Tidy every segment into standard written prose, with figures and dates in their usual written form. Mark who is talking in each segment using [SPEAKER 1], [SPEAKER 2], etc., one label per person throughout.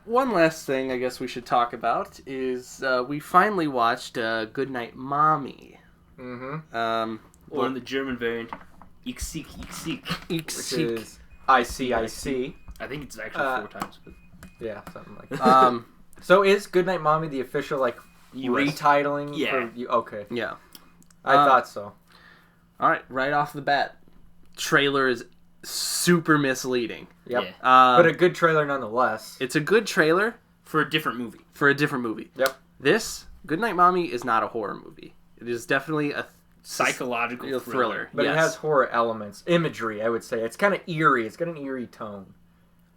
[SPEAKER 1] One last thing I guess we should talk about is we finally watched Goodnight Mommy.
[SPEAKER 2] Mm-hmm.
[SPEAKER 3] Or in the German variant, Ich seek, ich seek.
[SPEAKER 2] Which is I see.
[SPEAKER 3] I think it's actually 4 times. But...
[SPEAKER 2] Yeah, something like that. So is Goodnight Mommy the official, like,
[SPEAKER 3] US.
[SPEAKER 2] retitling?
[SPEAKER 3] Yeah.
[SPEAKER 2] For you? Okay.
[SPEAKER 1] Yeah.
[SPEAKER 2] I thought so.
[SPEAKER 1] Alright, right off the bat, trailer is super misleading.
[SPEAKER 2] Yep.
[SPEAKER 3] Yeah.
[SPEAKER 2] But a good trailer nonetheless.
[SPEAKER 1] It's a good trailer
[SPEAKER 3] For a different movie.
[SPEAKER 1] Yep. This, Goodnight Mommy, is not a horror movie. It is definitely a
[SPEAKER 3] Psychological thriller.
[SPEAKER 2] But
[SPEAKER 1] yes.
[SPEAKER 2] it has horror elements. Imagery, I would say. It's kind of eerie. It's got an eerie tone.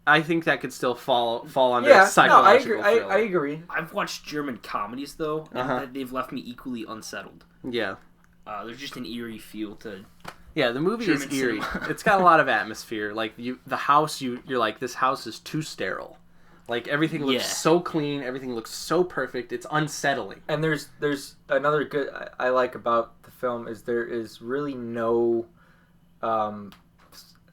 [SPEAKER 1] I think that could still fall under psychological thriller.
[SPEAKER 2] I agree.
[SPEAKER 3] I've watched German comedies, though, and they've left me equally unsettled.
[SPEAKER 1] Yeah.
[SPEAKER 3] There's just an eerie feel to...
[SPEAKER 1] Yeah, the movie
[SPEAKER 3] German
[SPEAKER 1] is eerie.
[SPEAKER 3] cinema.
[SPEAKER 1] It's got a lot of atmosphere. Like, the house, you're like, this house is too sterile. Like, everything looks so clean. Everything looks so perfect. It's unsettling.
[SPEAKER 2] And there's another good I like about the film is there is really no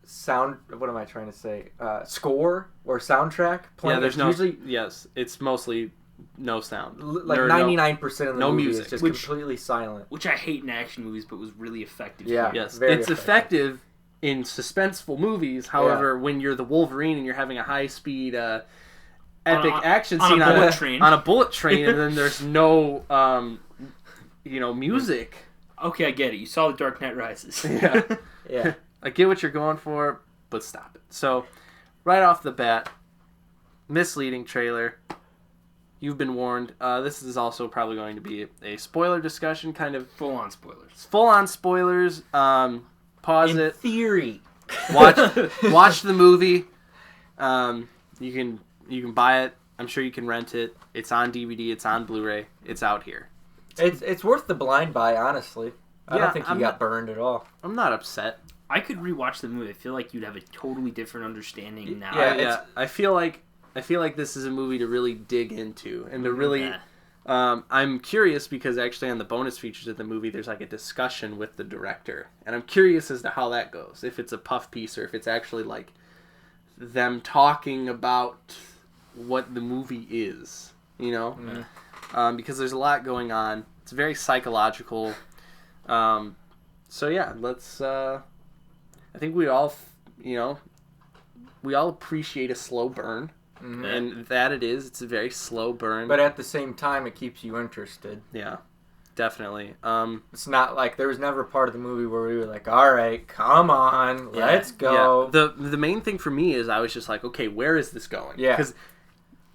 [SPEAKER 2] sound. What am I trying to say? Score or soundtrack playing.
[SPEAKER 1] Yeah, there's
[SPEAKER 2] it's
[SPEAKER 1] no.
[SPEAKER 2] usually
[SPEAKER 1] Yes, it's mostly no sound.
[SPEAKER 2] like 99% of the movie
[SPEAKER 1] music,
[SPEAKER 2] is just
[SPEAKER 1] which-
[SPEAKER 2] completely silent.
[SPEAKER 3] Which I hate in action movies, but was really effective.
[SPEAKER 2] Yeah.
[SPEAKER 3] here.
[SPEAKER 1] Yes,
[SPEAKER 2] Very
[SPEAKER 1] it's effective in suspenseful movies. However, when you're the Wolverine and you're having a high-speed, epic action scene
[SPEAKER 3] on a bullet train,
[SPEAKER 1] and then there's no, music.
[SPEAKER 3] Okay, I get it. You saw The Dark Knight Rises.
[SPEAKER 1] Yeah.
[SPEAKER 2] Yeah.
[SPEAKER 1] I get what you're going for, but stop it. So, right off the bat, misleading trailer. You've been warned. This is also probably going to be a spoiler discussion, kind of
[SPEAKER 3] Full-on spoilers.
[SPEAKER 1] full-on spoilers. Pause
[SPEAKER 2] In
[SPEAKER 1] it.
[SPEAKER 2] theory.
[SPEAKER 1] Watch the movie. You can buy it. I'm sure you can rent it. It's on DVD. It's on Blu-ray. It's out here.
[SPEAKER 2] It's worth the blind buy, honestly. I don't think you got burned at all.
[SPEAKER 1] I'm not upset.
[SPEAKER 3] I could rewatch the movie. I feel like you'd have a totally different understanding now.
[SPEAKER 2] Yeah,
[SPEAKER 1] I feel like this is a movie to really dig into and to really. I'm curious because actually on the bonus features of the movie, there's like a discussion with the director, and I'm curious as to how that goes. If it's a puff piece or if it's actually like them talking about what the movie is, because there's a lot going on. It's very psychological. So yeah, let's. I think we all, we all appreciate a slow burn. Mm-hmm. And that it is. It's a very slow burn.
[SPEAKER 2] But at the same time, it keeps you interested.
[SPEAKER 1] Yeah, definitely.
[SPEAKER 2] It's not like there was never a part of the movie where we were like, all right, come on, let's go.
[SPEAKER 1] Yeah. The main thing for me is I was just like, okay, where is this going?
[SPEAKER 2] Yeah.
[SPEAKER 1] Because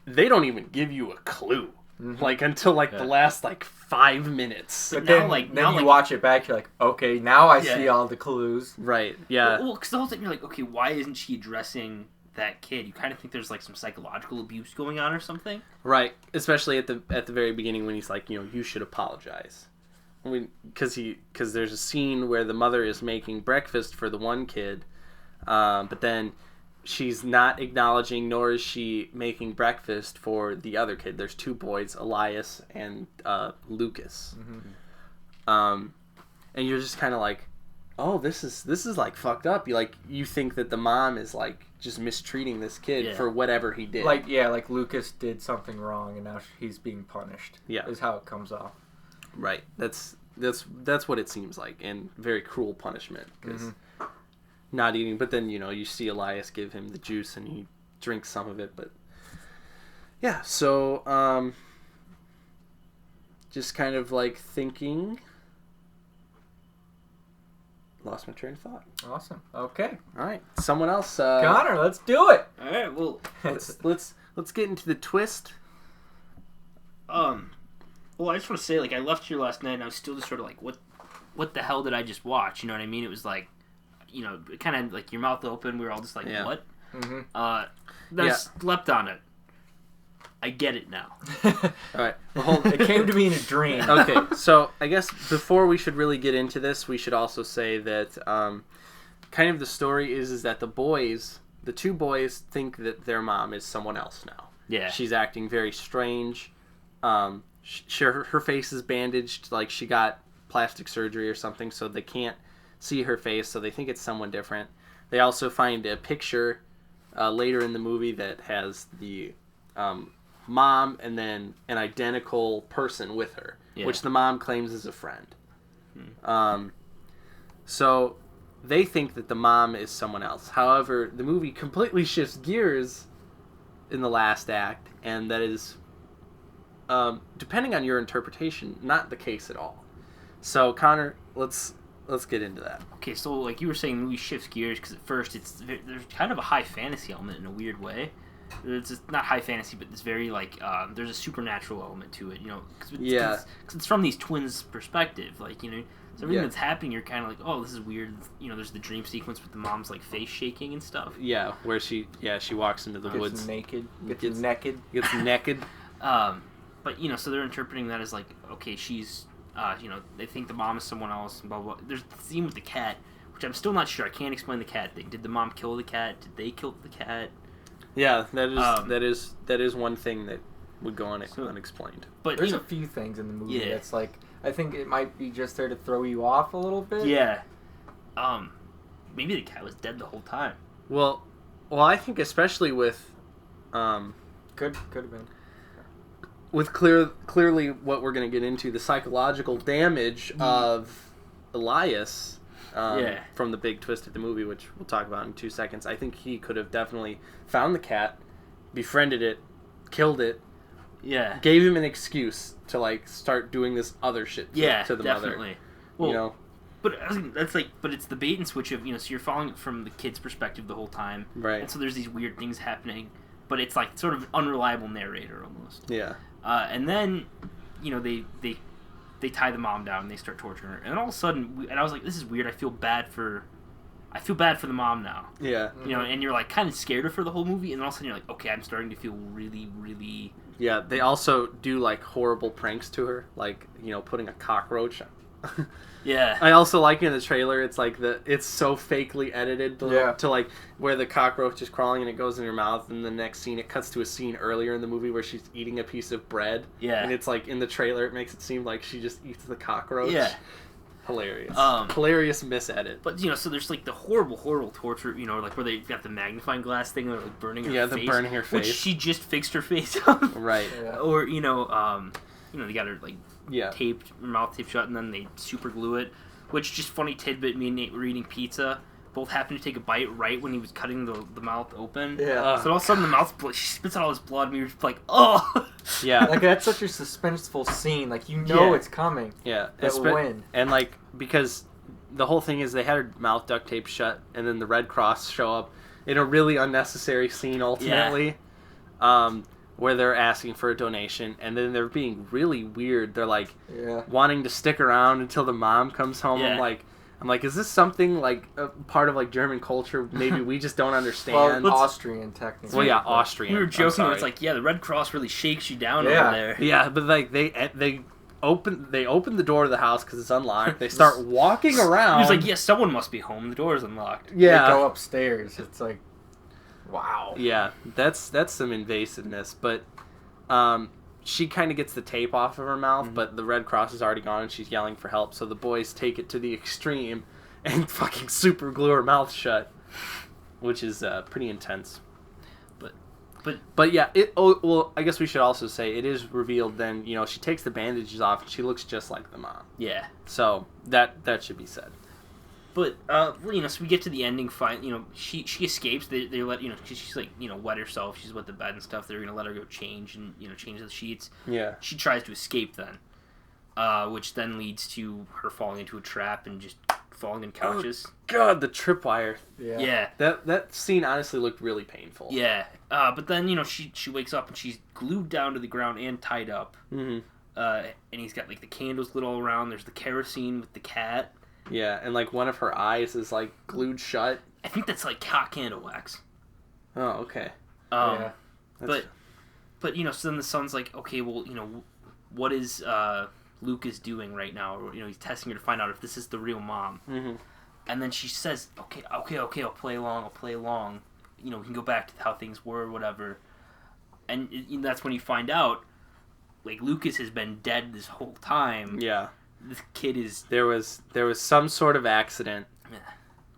[SPEAKER 1] they don't even give you a clue. Mm-hmm. Until the last 5 minutes.
[SPEAKER 2] But then you watch it back, you're like, okay, now I see all the clues.
[SPEAKER 1] Right, yeah.
[SPEAKER 3] Well, because the whole time you're like, okay, why isn't she addressing that kid? You kind of think there's some psychological abuse going on or something.
[SPEAKER 1] Right, especially at the very beginning when he's like, you should apologize. Because there's a scene where the mother is making breakfast for the one kid, but then she's not acknowledging nor is she making breakfast for the other kid. There's 2 boys, Elias and Lucas. Mm-hmm. And you're just kind of like, oh, this is fucked up. You think that the mom is just mistreating this kid for whatever he did.
[SPEAKER 2] Like Lucas did something wrong and now he's being punished.
[SPEAKER 1] Yeah,
[SPEAKER 2] is how it comes off.
[SPEAKER 1] Right. That's what it seems like, and very cruel punishment because not eating. But then you see Elias give him the juice and he drinks some of it. But yeah, so just kind of thinking. Lost my train of thought.
[SPEAKER 2] Awesome. Okay.
[SPEAKER 1] All right. Someone else.
[SPEAKER 2] Connor, let's do it.
[SPEAKER 3] All right. Well,
[SPEAKER 1] let's get into the twist.
[SPEAKER 3] Well, I just want to say, I left here last night and I was still just sort of what the hell did I just watch? You know what I mean? It was kind of your mouth open. We were all just like, what? Mm-hmm. Then I slept on it. I get it now.
[SPEAKER 1] All right. Well,
[SPEAKER 2] it came to me in a dream.
[SPEAKER 1] Okay, so I guess before we should really get into this, we should also say that kind of the story is that the 2 boys, think that their mom is someone else now.
[SPEAKER 3] Yeah.
[SPEAKER 1] She's acting very strange. Her face is bandaged, like she got plastic surgery or something, so they can't see her face, so they think it's someone different. They also find a picture later in the movie that has the mom and then an identical person with her, which the mom claims is a friend. So they think that the mom is someone else. However, the movie completely shifts gears in the last act, and that is, depending on your interpretation, not the case at all. So, Connor, let's get into that.
[SPEAKER 3] Okay, so like you were saying, the movie shifts gears because at first there's kind of a high fantasy element in a weird way. It's just not high fantasy, but it's very like there's a supernatural element to it, because it's from these twins' perspective, like so everything that's happening, you're kind of like, oh, this is weird. There's the dream sequence with the mom's like face shaking and stuff.
[SPEAKER 1] Yeah, where she walks into the woods,
[SPEAKER 2] gets naked.
[SPEAKER 3] But so they're interpreting that as like, okay, she's they think the mom is someone else, and blah, blah, blah. There's the scene with the cat, which I'm still not sure. I can't explain the cat thing. Did the mom kill the cat? Did they kill the cat?
[SPEAKER 1] Yeah, that is one thing that would go unexplained.
[SPEAKER 2] But there's a few things in the movie that's like, I think it might be just there to throw you off a little bit.
[SPEAKER 3] Yeah. Maybe the cat was dead the whole time.
[SPEAKER 1] Well, I think especially with
[SPEAKER 2] could have been.
[SPEAKER 1] With clearly what we're going to get into, the psychological damage of Elias from the big twist of the movie, which we'll talk about in 2 seconds. I think he could have definitely found the cat, befriended it, killed it, gave him an excuse to like start doing this other shit to the
[SPEAKER 3] definitely.
[SPEAKER 1] mother.
[SPEAKER 3] Well, but it's the bait and switch of so you're following it from the kid's perspective the whole time,
[SPEAKER 1] right?
[SPEAKER 3] And so there's these weird things happening, but it's like sort of unreliable narrator almost.
[SPEAKER 1] Yeah.
[SPEAKER 3] And then, they tie the mom down and they start torturing her, and all of a sudden, and I was like, this is weird. I feel bad for the mom now.
[SPEAKER 1] Yeah.
[SPEAKER 3] And you're like kind of scared of her the whole movie, and then all of a sudden you're like, okay, I'm starting to feel really, really.
[SPEAKER 1] Yeah. They also do like horrible pranks to her, like putting a cockroach.
[SPEAKER 3] Yeah.
[SPEAKER 1] I also like in the trailer, it's like it's so fakely edited to like where the cockroach is crawling and it goes in her mouth, and the next scene it cuts to a scene earlier in the movie where she's eating a piece of bread.
[SPEAKER 3] Yeah.
[SPEAKER 1] And it's like in the trailer it makes it seem like she just eats the cockroach.
[SPEAKER 3] Yeah.
[SPEAKER 1] Hilarious. Hilarious misedit.
[SPEAKER 3] But so there's like the horrible torture, like where they got the magnifying glass thing and they're like burning her face.
[SPEAKER 1] Yeah, the burning her face.
[SPEAKER 3] Which she just fixed her face up.
[SPEAKER 1] Right.
[SPEAKER 2] Yeah.
[SPEAKER 3] Or they got her like her mouth taped shut, and then they super glue it. Which, just funny tidbit, me and Nate were eating pizza. Both happened to take a bite right when he was cutting the mouth open.
[SPEAKER 2] Yeah.
[SPEAKER 3] So all of a sudden the mouth, she spits out all this blood, and we were just like, oh!
[SPEAKER 1] Yeah.
[SPEAKER 2] Like, that's such a suspenseful scene. Like, it's coming.
[SPEAKER 1] Yeah.
[SPEAKER 2] But when?
[SPEAKER 1] And, like, because the whole thing is they had her mouth duct taped shut, and then the Red Cross show up in a really unnecessary scene, ultimately. Yeah. Where they're asking for a donation, and then they're being really weird. They're like wanting to stick around until the mom comes home.
[SPEAKER 3] Yeah.
[SPEAKER 1] I'm like, is this something like a part of like German culture? Maybe we just don't understand.
[SPEAKER 2] Well, Austrian technically.
[SPEAKER 1] Well, yeah, Austrian.
[SPEAKER 3] We were joking. It's like, the Red Cross really shakes you down over there.
[SPEAKER 1] Yeah, but like they open the door to the house because it's unlocked. They start walking around.
[SPEAKER 3] He was like, someone must be home. The door is unlocked.
[SPEAKER 1] Yeah,
[SPEAKER 2] they go upstairs. It's like. Wow.
[SPEAKER 1] Yeah, that's some invasiveness, but she kind of gets the tape off of her mouth, but the Red Cross is already gone and she's yelling for help, so the boys take it to the extreme and fucking super glue her mouth shut, which is pretty intense. But yeah, I guess we should also say it is revealed then, she takes the bandages off and she looks just like the mom.
[SPEAKER 3] Yeah.
[SPEAKER 1] So that should be said.
[SPEAKER 3] But so we get to the ending fight. She escapes. They let she's like wet herself. She's wet the bed and stuff. They're gonna let her go change and change the sheets.
[SPEAKER 1] Yeah.
[SPEAKER 3] She tries to escape then, which then leads to her falling into a trap and just falling in couches.
[SPEAKER 1] Oh, God, the tripwire.
[SPEAKER 3] Yeah.
[SPEAKER 1] That scene honestly looked really painful.
[SPEAKER 3] Yeah. But then she wakes up and she's glued down to the ground and tied up.
[SPEAKER 1] Mm-hmm.
[SPEAKER 3] And he's got like the candles lit all around. There's the kerosene with the cat.
[SPEAKER 1] Yeah, and like one of her eyes is like glued shut.
[SPEAKER 3] I think that's like hot candle wax.
[SPEAKER 1] Oh, okay.
[SPEAKER 3] But so then the son's like, okay, well, what is Lucas doing right now? Or, he's testing her to find out if this is the real mom.
[SPEAKER 1] Mm-hmm.
[SPEAKER 3] And then she says, okay, I'll play along. We can go back to how things were, whatever. And that's when you find out, like, Lucas has been dead this whole time.
[SPEAKER 1] Yeah.
[SPEAKER 3] This kid is...
[SPEAKER 1] There was some sort of accident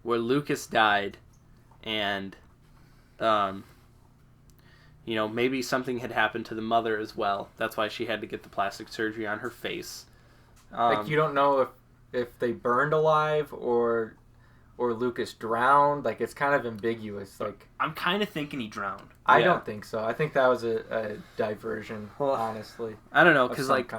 [SPEAKER 1] where Lucas died, and maybe something had happened to the mother as well. That's why she had to get the plastic surgery on her face.
[SPEAKER 2] Like, you don't know if they burned alive or Lucas drowned. Like, it's kind of ambiguous. Like,
[SPEAKER 3] I'm kind of thinking he drowned.
[SPEAKER 2] I don't think so. I think that was a diversion, honestly.
[SPEAKER 1] I don't know, because like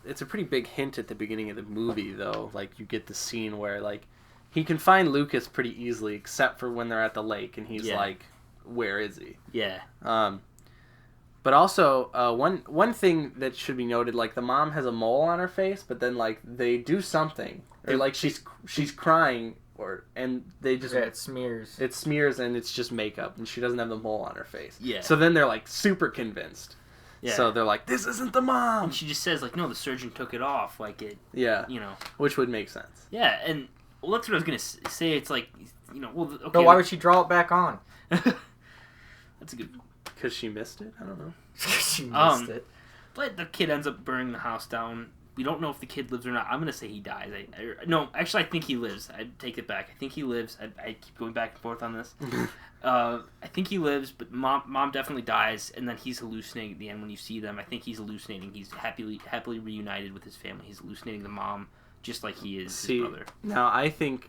[SPEAKER 1] it's a pretty big hint at the beginning of the movie, though. Like, you get the scene where like he can find Lucas pretty easily, except for when they're at the lake, and he's like, "Where is he?"
[SPEAKER 3] Yeah.
[SPEAKER 1] But also, one thing that should be noted, like, the mom has a mole on her face, but then like they do something, or like she's crying. And they just
[SPEAKER 2] it smears.
[SPEAKER 1] It smears, and it's just makeup, and she doesn't have the mole on her face.
[SPEAKER 3] Yeah.
[SPEAKER 1] So then they're like super convinced. Yeah. So they're like, "This isn't the mom."
[SPEAKER 3] And she just says like, "No, the surgeon took it off." Like it.
[SPEAKER 1] Yeah. Which would make sense.
[SPEAKER 3] Yeah, and that's what I was gonna say. It's like, well, okay.
[SPEAKER 2] But why would she draw it back on?
[SPEAKER 3] That's a good.
[SPEAKER 1] Because she missed it. I don't know.
[SPEAKER 2] She missed it.
[SPEAKER 3] But the kid ends up burning the house down. We don't know if the kid lives or not. I'm going to say he dies. No, actually, I think he lives. I take it back. I think he lives. I keep going back and forth on this. I think he lives, but mom definitely dies, and then he's hallucinating at the end when you see them. I think he's hallucinating. He's happily reunited with his family. He's hallucinating the mom just like he is his brother.
[SPEAKER 1] Now, I think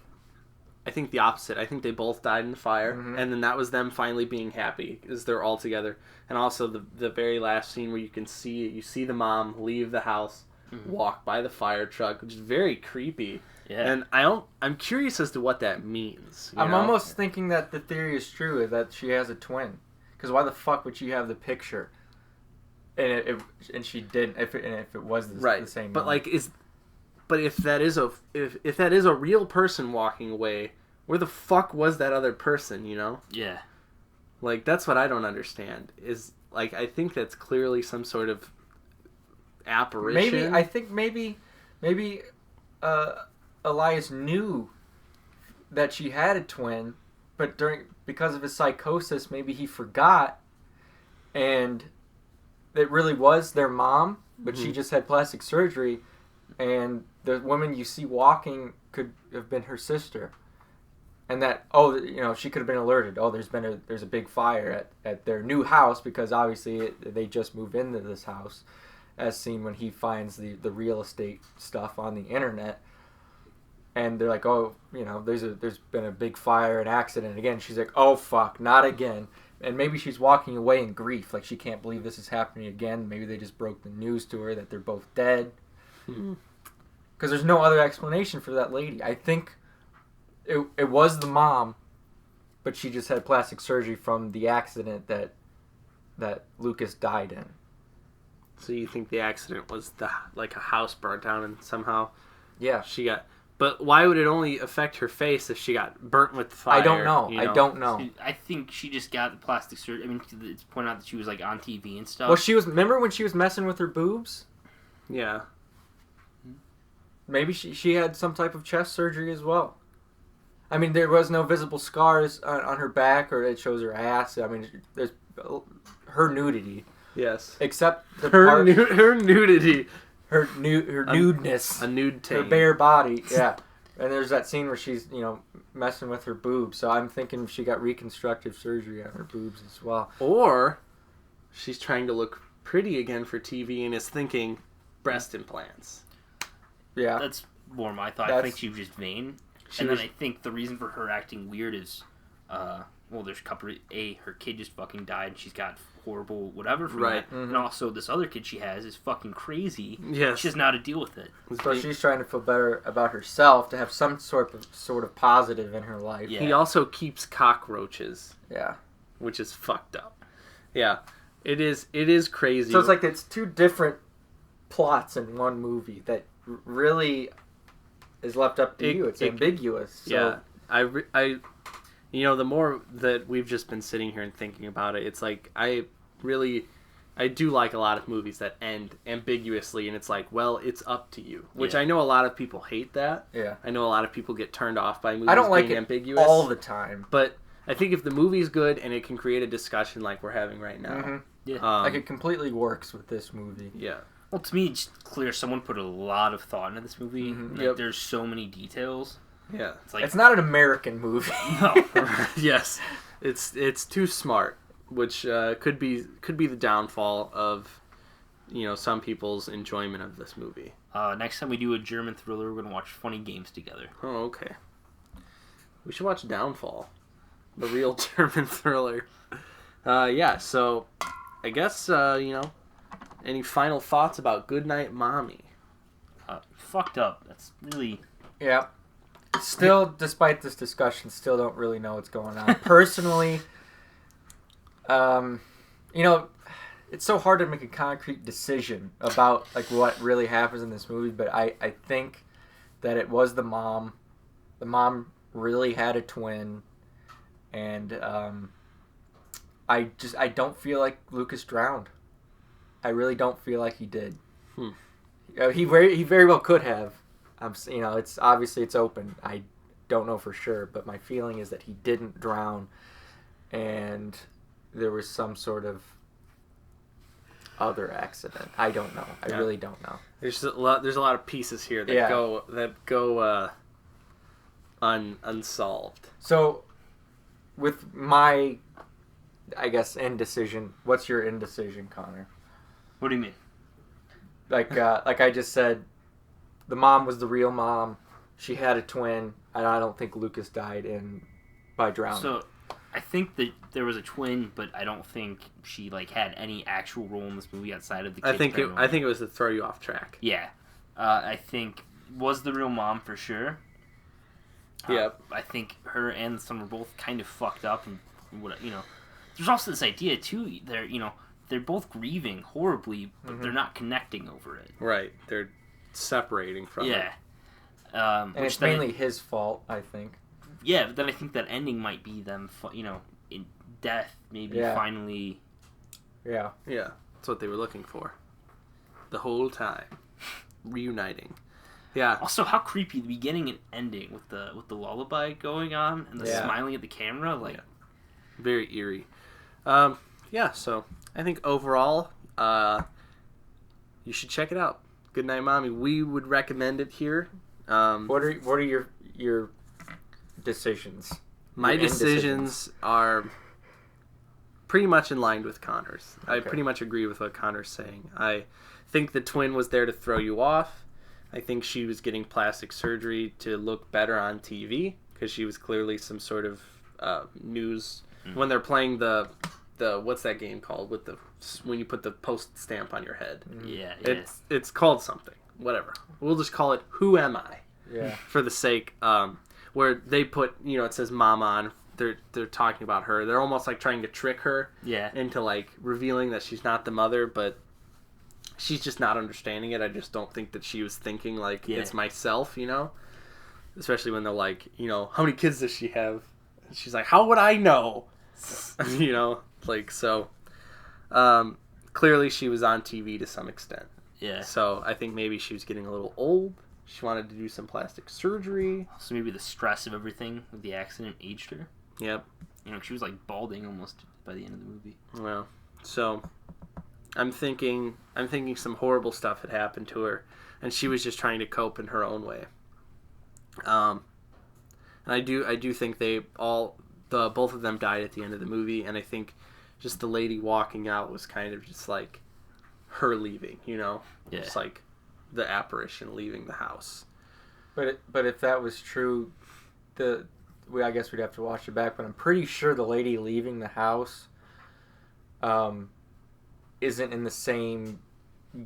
[SPEAKER 1] the opposite. I think they both died in the fire, and then that was them finally being happy, because they're all together. And also the very last scene where you see the mom leave the house, walk by the fire truck, which is very creepy. Yeah. And I'm curious as to what that means.
[SPEAKER 2] I'm almost thinking that the theory is true, that she has a twin. Because why the fuck would she have the picture? And she didn't. If it was the same.
[SPEAKER 1] But like if that is a real person walking away, where the fuck was that other person?
[SPEAKER 3] Yeah.
[SPEAKER 1] Like, that's what I don't understand. Is like, I think that's clearly some sort of apparition.
[SPEAKER 2] I think maybe Elias knew that she had a twin, but because of his psychosis, maybe he forgot, and it really was their mom, but she just had plastic surgery, and the woman you see walking could have been her sister. And that, she could have been alerted. Oh, there's a big fire at their new house, because obviously they just moved into this house, as seen when he finds the real estate stuff on the internet. And they're like, oh, there's been a big fire, an accident again. She's like, oh fuck, not again. And maybe she's walking away in grief, like she can't believe this is happening again. Maybe they just broke the news to her that they're both dead. Because there's no other explanation for that lady. I think it was the mom, but she just had plastic surgery from the accident that Lucas died in.
[SPEAKER 1] So you think the accident was like a house burnt down, and somehow she got... But why would it only affect her face if she got burnt with fire?
[SPEAKER 2] I don't know. I don't know.
[SPEAKER 3] I think she just got the plastic surgery. I mean, it's pointed out that she was like on TV and stuff.
[SPEAKER 2] Well, remember when she was messing with her boobs?
[SPEAKER 1] Yeah.
[SPEAKER 2] Maybe she had some type of chest surgery as well. I mean, there was no visible scars on her back, or it shows her ass. I mean, there's her nudity.
[SPEAKER 1] Yes.
[SPEAKER 2] Except
[SPEAKER 1] her nudity.
[SPEAKER 2] Her nudeness.
[SPEAKER 1] A nude tape.
[SPEAKER 2] Her bare body, yeah. And there's that scene where she's, messing with her boobs. So I'm thinking she got reconstructive surgery on her boobs as well.
[SPEAKER 1] Or she's trying to look pretty again for TV and is thinking breast implants.
[SPEAKER 2] Yeah.
[SPEAKER 3] That's more my thought. I think she was just vain. Then I think the reason for her acting weird is, there's a couple. Her kid just fucking died, and she's got horrible whatever from that. Mm-hmm. And also, this other kid she has is fucking crazy. Yes. She doesn't know how to deal with it.
[SPEAKER 2] So she's trying to feel better about herself, to have some sort of positive in her life.
[SPEAKER 1] Yeah. He also keeps cockroaches.
[SPEAKER 2] Yeah.
[SPEAKER 1] Which is fucked up. Yeah. It is crazy.
[SPEAKER 2] So it's like it's two different plots in one movie that really is left up to you. It's ambiguous. So.
[SPEAKER 1] Yeah. I the more that we've just been sitting here and thinking about it, it's like I do like a lot of movies that end ambiguously, and it's like, well, it's up to you. Which I know a lot of people hate that.
[SPEAKER 2] Yeah.
[SPEAKER 1] I know a lot of people get turned off by movies
[SPEAKER 2] I don't like
[SPEAKER 1] being
[SPEAKER 2] it
[SPEAKER 1] ambiguous
[SPEAKER 2] all the time.
[SPEAKER 1] But I think if the movie's good and it can create a discussion like we're having right now,
[SPEAKER 2] like it completely works with this movie.
[SPEAKER 1] Yeah.
[SPEAKER 3] Well, to me, it's clear someone put a lot of thought into this movie.
[SPEAKER 2] Mm-hmm.
[SPEAKER 3] Like, there's so many details.
[SPEAKER 1] Yeah.
[SPEAKER 2] It's not an American movie.
[SPEAKER 3] No.
[SPEAKER 1] Yes. It's too smart, which could be the downfall of some people's enjoyment of this movie.
[SPEAKER 3] Next time we do a German thriller, we're gonna watch Funny Games together.
[SPEAKER 1] Oh, okay. We should watch Downfall, the real German thriller. Yeah. So, I guess any final thoughts about Goodnight Mommy?
[SPEAKER 3] Fucked up. That's really.
[SPEAKER 2] Yeah. Still, despite this discussion, still don't really know what's going on. Personally, it's so hard to make a concrete decision about like what really happens in this movie, but I think that it was the mom. The mom really had a twin, and I don't feel like Lucas drowned. I really don't feel like he did. He very well could have. It's obviously it's open. I don't know for sure, but my feeling is that he didn't drown, and there was some sort of other accident. I don't know. I really don't know.
[SPEAKER 1] There's a lot of pieces here that go unsolved.
[SPEAKER 2] So, with my, I guess, indecision. What's your indecision, Connor?
[SPEAKER 3] What do you mean?
[SPEAKER 2] Like I just said, the mom was the real mom. She had a twin, and I don't think Lucas died by drowning.
[SPEAKER 3] So, I think that there was a twin, but I don't think she had any actual role in this movie outside of the kids.
[SPEAKER 1] I think it was to throw you off track.
[SPEAKER 3] Yeah, I think was the real mom for sure.
[SPEAKER 1] Yep.
[SPEAKER 3] I think her and the son were both kind of fucked up, and there's also this idea too. They're both grieving horribly, but they're not connecting over it.
[SPEAKER 1] Right, they're separating from it.
[SPEAKER 2] And it's mainly his fault, I think.
[SPEAKER 3] Yeah, but then I think that ending might be them, in death, maybe finally.
[SPEAKER 2] Yeah.
[SPEAKER 1] Yeah, that's what they were looking for. The whole time, reuniting. Yeah.
[SPEAKER 3] Also, how creepy the beginning and ending with the lullaby going on and the smiling at the camera,
[SPEAKER 1] very eerie. So I think overall, you should check it out. Goodnight Mommy. We would recommend it here.
[SPEAKER 2] What are your decisions?
[SPEAKER 1] My decisions are pretty much in line with Connor's. Okay. I pretty much agree with what Connor's saying. I think the twin was there to throw you off. I think she was getting plastic surgery to look better on TV because she was clearly some sort of news. When they're playing the what's that game called when you put the post stamp on your head?
[SPEAKER 3] Yeah.
[SPEAKER 1] It's called something. Whatever. We'll just call it Who Am I?
[SPEAKER 2] Yeah.
[SPEAKER 1] For the sake where they put it says Mama on. They're talking about her. They're almost trying to trick her into revealing that she's not the mother, but she's just not understanding it. I just don't think that she was thinking it's myself, especially when they're how many kids does she have? And she's like, how would I know? So clearly she was on TV to some extent.
[SPEAKER 3] Yeah.
[SPEAKER 1] So I think maybe she was getting a little old. She wanted to do some plastic surgery.
[SPEAKER 3] So maybe the stress of everything with the accident aged her.
[SPEAKER 1] Yep.
[SPEAKER 3] She was balding almost by the end of the movie.
[SPEAKER 1] Well, so I'm thinking some horrible stuff had happened to her, and she was just trying to cope in her own way. And I do think both of them died at the end of the movie, and I think just the lady walking out was kind of just her leaving, just the apparition leaving the house.
[SPEAKER 2] But if that was true, I guess we'd have to watch it back. But I'm pretty sure the lady leaving the house, isn't in the same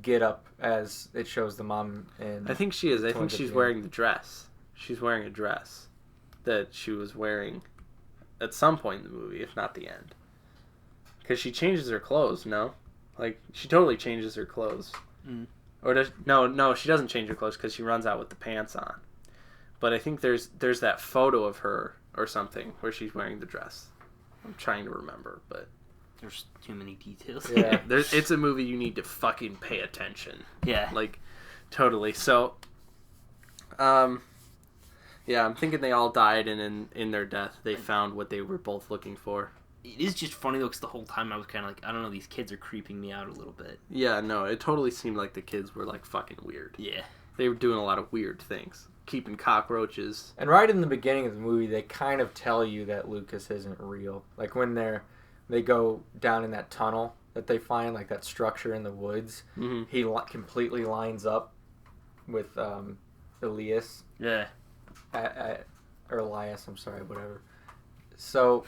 [SPEAKER 2] get-up as it shows the mom in.
[SPEAKER 1] I think she is. I think she's wearing the dress. She's wearing a dress that she was wearing at some point in the movie, if not the end. Because she changes her clothes, no? She totally changes her clothes.
[SPEAKER 3] Mm.
[SPEAKER 1] Or no, she doesn't change her clothes because she runs out with the pants on. But I think there's that photo of her or something where she's wearing the dress. I'm trying to remember, but
[SPEAKER 3] there's too many details.
[SPEAKER 1] Yeah, it's a movie you need to fucking pay attention.
[SPEAKER 3] Yeah.
[SPEAKER 1] Totally. So, I'm thinking they all died, and in their death, they found what they were both looking for.
[SPEAKER 3] It is just funny, though, because the whole time I was kind of I don't know, these kids are creeping me out a little bit.
[SPEAKER 1] Yeah, no, it totally seemed like the kids were, fucking weird.
[SPEAKER 3] Yeah.
[SPEAKER 1] They were doing a lot of weird things. keeping cockroaches.
[SPEAKER 2] And right in the beginning of the movie, they kind of tell you that Lucas isn't real. Like when they go down in that tunnel that they find, like that structure in the woods.
[SPEAKER 1] Mm-hmm.
[SPEAKER 2] He completely lines up with Elias.
[SPEAKER 3] Yeah.
[SPEAKER 2] Or Elias, I'm sorry, whatever. So,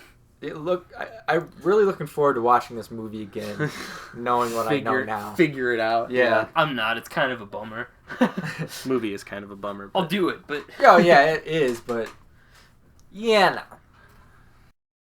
[SPEAKER 2] I'm really looking forward to watching this movie again, knowing what I know now.
[SPEAKER 1] Figure it out.
[SPEAKER 2] Yeah.
[SPEAKER 3] I'm not. It's kind of a bummer.
[SPEAKER 1] This movie is kind of a bummer. But...
[SPEAKER 3] I'll do it, but...
[SPEAKER 2] Oh, yeah, it is, but... Yeah, no.